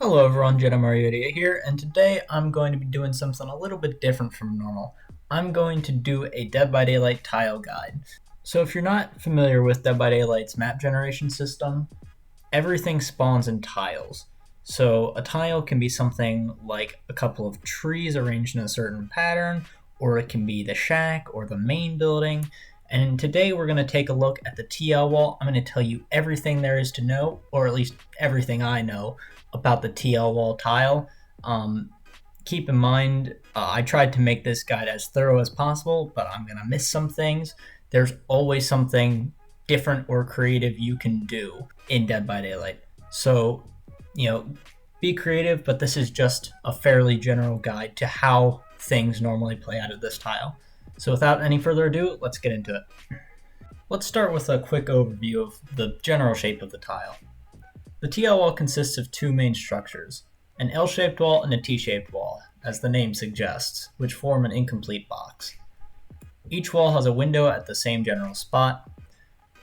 Hello everyone, Jedi Mario here, and today I'm going to be doing something a little bit different from normal. I'm going to do a Dead by Daylight tile guide. So if you're not familiar with Dead by Daylight's map generation system, everything spawns in tiles. So a tile can be something like a couple of trees arranged in a certain pattern, or it can be the shack or the main building. And today we're going to take a look at the TL wall. I'm going to tell you everything there is to know, or at least everything I know about the TL wall tile. Um, Keep in mind, I tried to make this guide as thorough as possible, but I'm going to miss some things. There's always something different or creative you can do in Dead by Daylight. So, you know, be creative, but this is just a fairly general guide to how things normally play out of this tile. So, without any further ado, let's get into it. Let's start with a quick overview of the general shape of the tile. The TL wall consists of two main structures, an L-shaped wall and a T-shaped wall, as the name suggests, which form an incomplete box. Each wall has a window at the same general spot.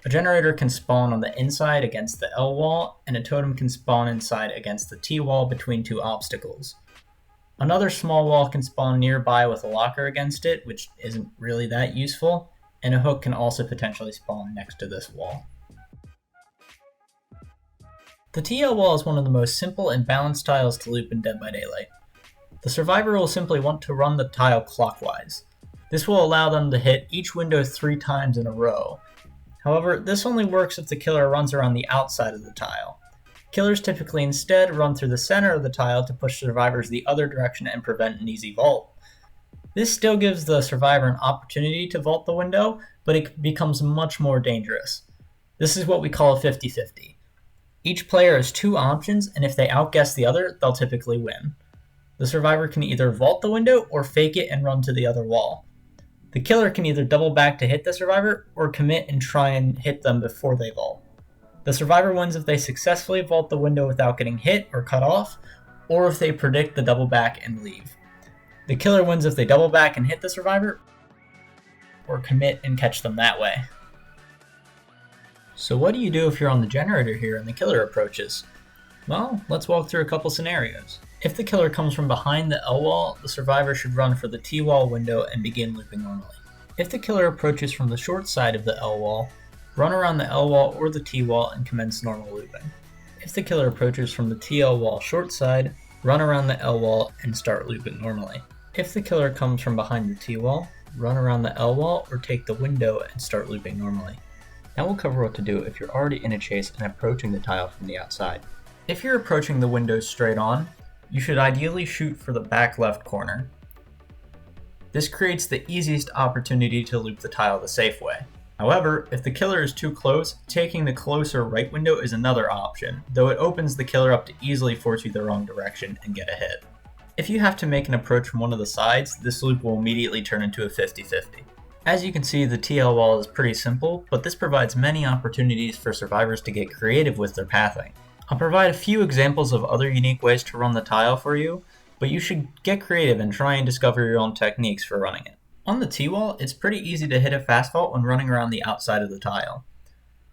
A generator can spawn on the inside against the L wall, and a totem can spawn inside against the T wall between two obstacles. Another small wall can spawn nearby with a locker against it, which isn't really that useful, and a hook can also potentially spawn next to this wall. The TL wall is one of the most simple and balanced tiles to loop in Dead by Daylight. The survivor will simply want to run the tile clockwise. This will allow them to hit each window 3 times in a row. However, this only works if the killer runs around the outside of the tile. Killers typically instead run through the center of the tile to push survivors the other direction and prevent an easy vault. This still gives the survivor an opportunity to vault the window, but it becomes much more dangerous. This is what we call a 50-50. Each player has 2 options, and if they outguess the other, they'll typically win. The survivor can either vault the window or fake it and run to the other wall. The killer can either double back to hit the survivor or commit and try and hit them before they vault. The survivor wins if they successfully vault the window without getting hit or cut off, or if they predict the double back and leave. The killer wins if they double back and hit the survivor, or commit and catch them that way. So what do you do if you're on the generator here and the killer approaches? Well, let's walk through a couple scenarios. If the killer comes from behind the L wall, the survivor should run for the T wall window and begin looping normally. If the killer approaches from the short side of the L wall, run around the L wall or the T wall and commence normal looping. If the killer approaches from the TL wall short side, run around the L wall and start looping normally. If the killer comes from behind the T wall, run around the L wall or take the window and start looping normally. Now we'll cover what to do if you're already in a chase and approaching the tile from the outside. If you're approaching the window straight on, you should ideally shoot for the back left corner. This creates the easiest opportunity to loop the tile the safe way. However, if the killer is too close, taking the closer right window is another option, though it opens the killer up to easily force you the wrong direction and get a hit. If you have to make an approach from one of the sides, this loop will immediately turn into a 50-50. As you can see, the TL wall is pretty simple, but this provides many opportunities for survivors to get creative with their pathing. I'll provide a few examples of other unique ways to run the tile for you, but you should get creative and try and discover your own techniques for running it. On the T-wall, it's pretty easy to hit a fast vault when running around the outside of the tile.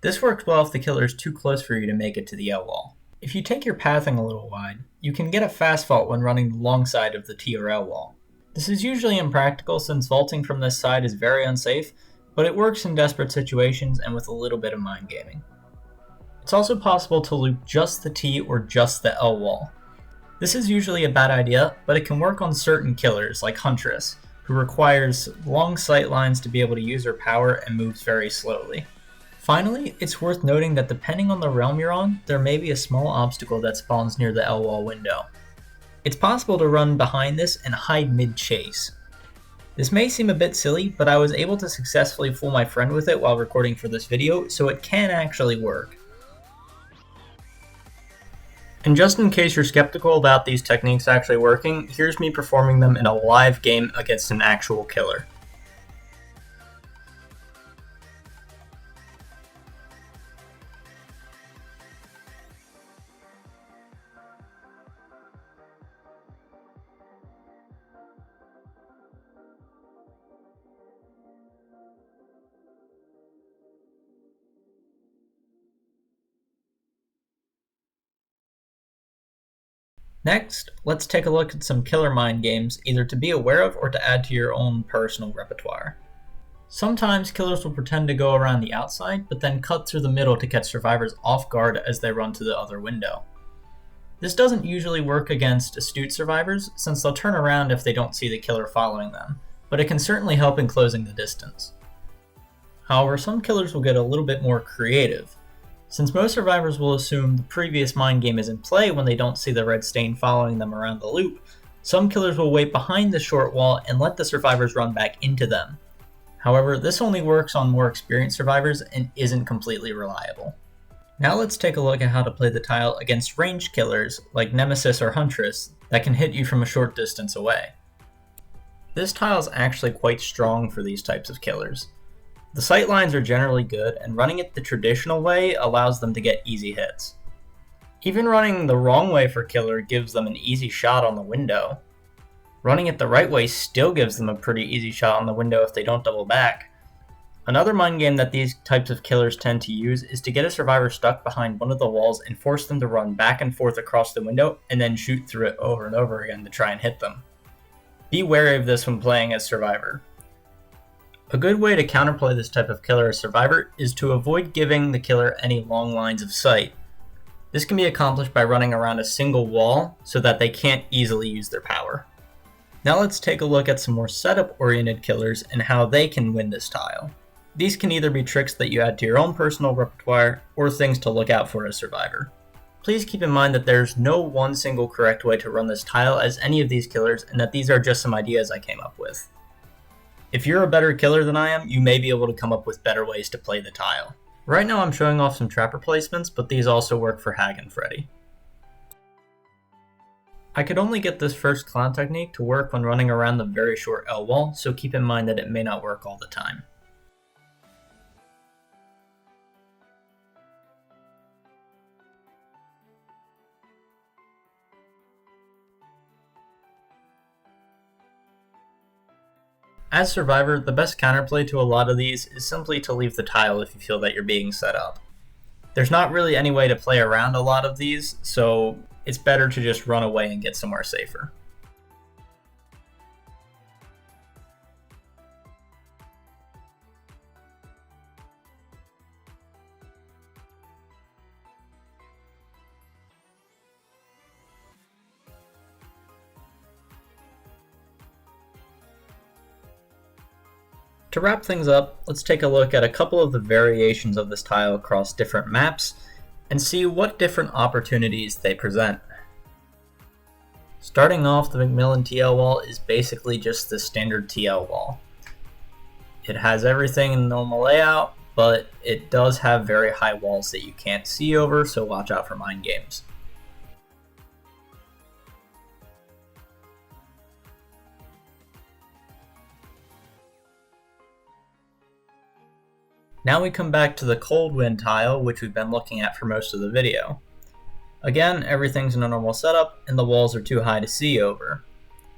This works well if the killer is too close for you to make it to the L-wall. If you take your pathing a little wide, you can get a fast vault when running the long side of the T or L wall. This is usually impractical since vaulting from this side is very unsafe, but it works in desperate situations and with a little bit of mind gaming. It's also possible to loop just the T or just the L wall. This is usually a bad idea, but it can work on certain killers like Huntress, who requires long sight lines to be able to use her power and moves very slowly. Finally, it's worth noting that depending on the realm you're on, there may be a small obstacle that spawns near the L wall window. It's possible to run behind this and hide mid-chase. This may seem a bit silly, but I was able to successfully fool my friend with it while recording for this video, so it can actually work. And just in case you're skeptical about these techniques actually working, here's me performing them in a live game against an actual killer. Next, let's take a look at some killer mind games, either to be aware of or to add to your own personal repertoire. Sometimes killers will pretend to go around the outside, but then cut through the middle to catch survivors off guard as they run to the other window. This doesn't usually work against astute survivors, since they'll turn around if they don't see the killer following them, but it can certainly help in closing the distance. However, some killers will get a little bit more creative. Since most survivors will assume the previous mind game is in play when they don't see the red stain following them around the loop, some killers will wait behind the short wall and let the survivors run back into them. However, this only works on more experienced survivors and isn't completely reliable. Now let's take a look at how to play the tile against ranged killers like Nemesis or Huntress that can hit you from a short distance away. This tile is actually quite strong for these types of killers. The sight lines are generally good, and running it the traditional way allows them to get easy hits. Even running the wrong way for killer gives them an easy shot on the window. Running it the right way still gives them a pretty easy shot on the window if they don't double back. Another mind game that these types of killers tend to use is to get a survivor stuck behind one of the walls and force them to run back and forth across the window and then shoot through it over and over again to try and hit them. Be wary of this when playing as survivor. A good way to counterplay this type of killer as survivor is to avoid giving the killer any long lines of sight. This can be accomplished by running around a single wall so that they can't easily use their power. Now let's take a look at some more setup-oriented killers and how they can win this tile. These can either be tricks that you add to your own personal repertoire or things to look out for as survivor. Please keep in mind that there's no one single correct way to run this tile as any of these killers, and that these are just some ideas I came up with. If you're a better killer than I am, you may be able to come up with better ways to play the tile. Right now I'm showing off some trapper placements, but these also work for Hag and Freddy. I could only get this first clown technique to work when running around the very short L wall, so keep in mind that it may not work all the time. As survivor, the best counterplay to a lot of these is simply to leave the tile if you feel that you're being set up. There's not really any way to play around a lot of these, so it's better to just run away and get somewhere safer. To wrap things up, let's take a look at a couple of the variations of this tile across different maps and see what different opportunities they present. Starting off, the McMillan TL wall is basically just the standard TL wall. It has everything in the normal layout, but it does have very high walls that you can't see over, so watch out for mind games. Now we come back to the cold wind tile, which we've been looking at for most of the video. Again, everything's in a normal setup, and the walls are too high to see over.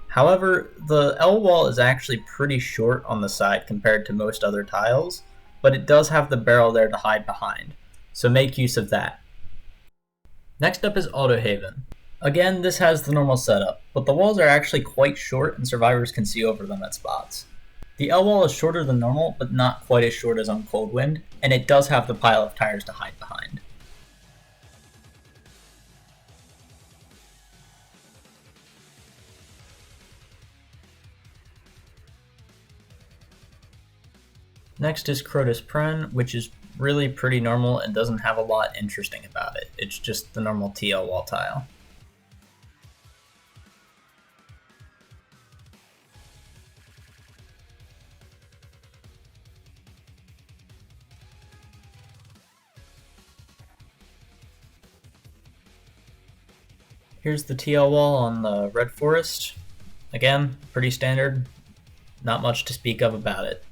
However, the L wall is actually pretty short on the side compared to most other tiles, but it does have the barrel there to hide behind, so make use of that. Next up is Autohaven. Again, this has the normal setup, but the walls are actually quite short and survivors can see over them at spots. The L wall is shorter than normal, but not quite as short as on Cold Wind, and it does have the pile of tires to hide behind. Next is Crotus Pren, which is really pretty normal and doesn't have a lot interesting about it. It's just the normal TL wall tile. Here's the TL wall on the Red Forest. Again, pretty standard, not much to speak of about it.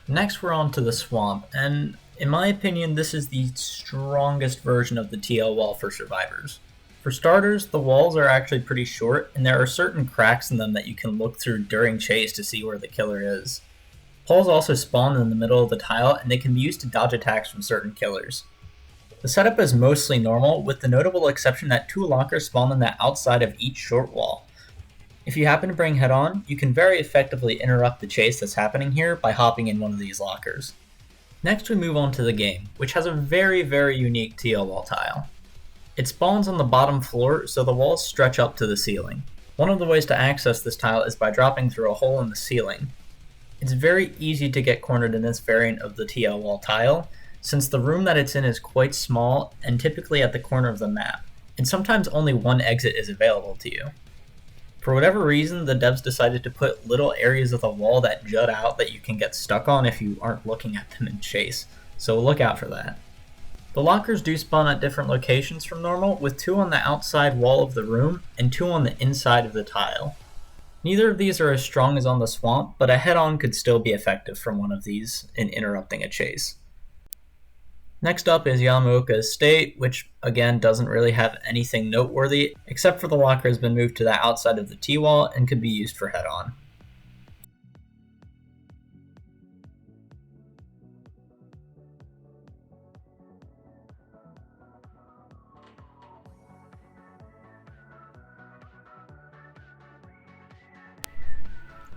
Next we're on to the swamp, and In my opinion, this is the strongest version of the TL wall for survivors. For starters, the walls are actually pretty short, and there are certain cracks in them that you can look through during chase to see where the killer is. Poles also spawn in the middle of the tile, and they can be used to dodge attacks from certain killers. The setup is mostly normal, with the notable exception that 2 lockers spawn on the outside of each short wall. If you happen to bring head on, you can very effectively interrupt the chase that's happening here by hopping in one of these lockers. Next we move on to the game, which has a very unique TL wall tile. It spawns on the bottom floor, so the walls stretch up to the ceiling. One of the ways to access this tile is by dropping through a hole in the ceiling. It's very easy to get cornered in this variant of the TL wall tile, since the room that it's in is quite small and typically at the corner of the map, and sometimes only one exit is available to you. For whatever reason, the devs decided to put little areas of the wall that jut out that you can get stuck on if you aren't looking at them in chase, so look out for that. The lockers do spawn at different locations from normal, with 2 on the outside wall of the room and 2 on the inside of the tile. Neither of these are as strong as on the swamp, but a head-on could still be effective from one of these in interrupting a chase. Next up is Yamaoka Estate, which again doesn't really have anything noteworthy, except for the locker has been moved to the outside of the T-wall and could be used for head-on.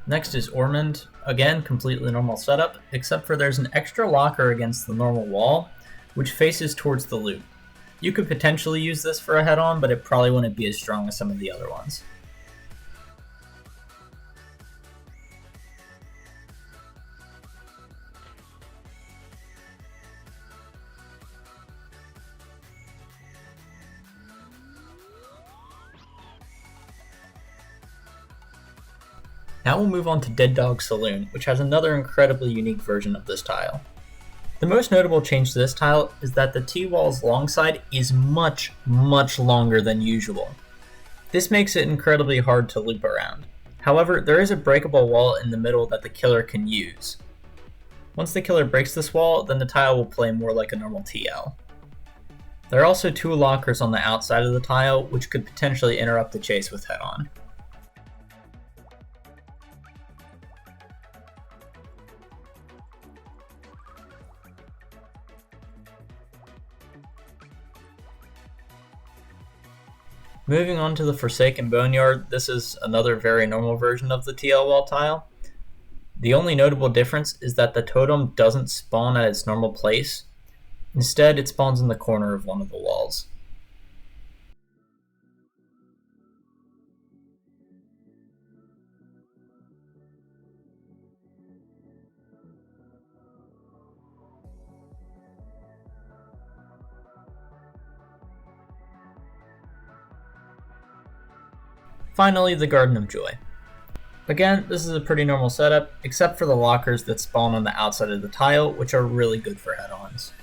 Next is Ormond, again completely normal setup, except for there's an extra locker against the normal wall, which faces towards the loot. You could potentially use this for a head-on, but it probably wouldn't be as strong as some of the other ones. Now we'll move on to Dead Dog Saloon, which has another incredibly unique version of this tile. The most notable change to this tile is that the T-wall's long side is much longer than usual. This makes it incredibly hard to loop around. However, there is a breakable wall in the middle that the killer can use. Once the killer breaks this wall, then the tile will play more like a normal TL. There are also 2 lockers on the outside of the tile, which could potentially interrupt the chase with head-on. Moving on to the Forsaken Boneyard, this is another very normal version of the TL wall tile. The only notable difference is that the totem doesn't spawn at its normal place. Instead, it spawns in the corner of one of the walls. Finally, the Garden of Joy. Again, this is a pretty normal setup, except for the lockers that spawn on the outside of the tile, which are really good for head-ons.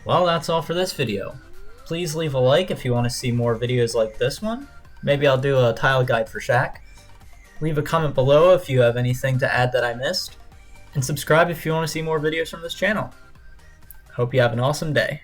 Well, that's all for this video. Please leave a like if you want to see more videos like this one. Maybe I'll do a tile guide for Shack. Leave a comment below if you have anything to add that I missed. And subscribe if you want to see more videos from this channel. Hope you have an awesome day.